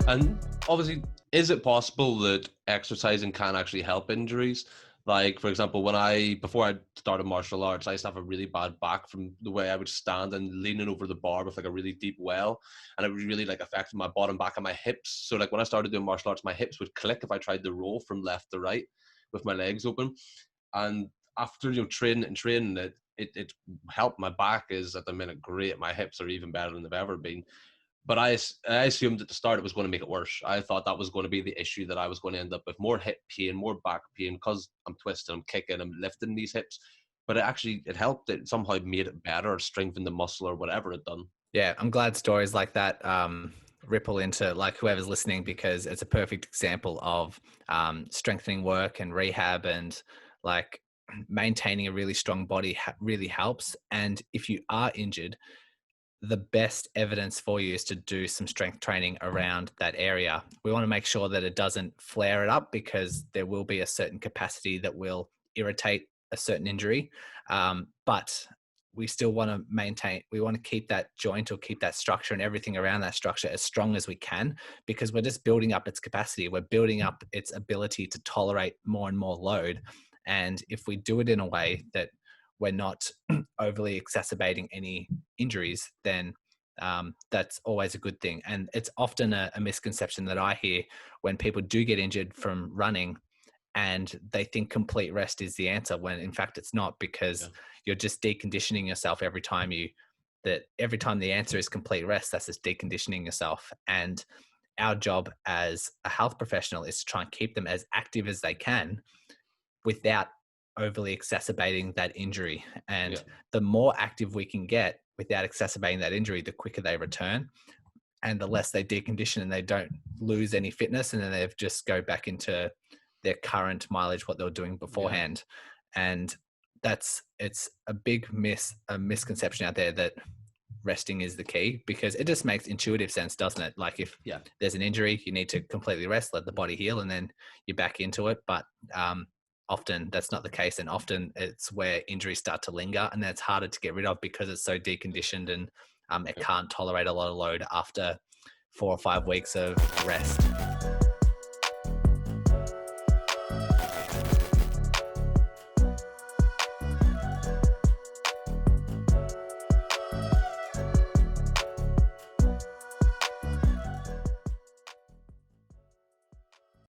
And obviously, is it possible that exercising can actually help injuries? Like, for example, before I started martial arts, I used to have a really bad back from the way I would stand and leaning over the bar with like a really deep well. And it was really like affected my bottom back and my hips. So like when I started doing martial arts, my hips would click if I tried to roll from left to right with my legs open. And after, training it helped. My back is at the minute great. My hips are even better than they've ever been. But I assumed at the start it was going to make it worse. I thought that was going to be the issue, that I was going to end up with more hip pain, more back pain, because I'm twisting, I'm kicking, I'm lifting these hips. But it helped. It somehow made it better, or strengthened the muscle, or whatever it done. Yeah, I'm glad stories like that ripple into like whoever's listening, because it's a perfect example of strengthening work and rehab, and like maintaining a really strong body really helps. And if you are injured, the best evidence for you is to do some strength training around that area. We want to make sure that it doesn't flare it up, because there will be a certain capacity that will irritate a certain injury. But we still want to we want to keep that joint or keep that structure and everything around that structure as strong as we can, because we're just building up its capacity. We're building up its ability to tolerate more and more load. And if we do it in a way that we're not overly exacerbating any injuries, then that's always a good thing. And it's often a misconception that I hear when people do get injured from running, and they think complete rest is the answer, when in fact it's not, because you're just deconditioning yourself every time the answer is complete rest. That's just deconditioning yourself. And our job as a health professional is to try and keep them as active as they can without overly exacerbating that injury. And the more active we can get without exacerbating that injury, the quicker they return, and the less they decondition and they don't lose any fitness, and then they just go back into their current mileage, what they were doing beforehand. And it's a big misconception out there that resting is the key, because it just makes intuitive sense, doesn't it? Like if there's an injury, you need to completely rest, let the body heal, and then you're back into it. But often that's not the case, and often it's where injuries start to linger, and that's harder to get rid of because it's so deconditioned, and it can't tolerate a lot of load after 4 or 5 weeks of rest.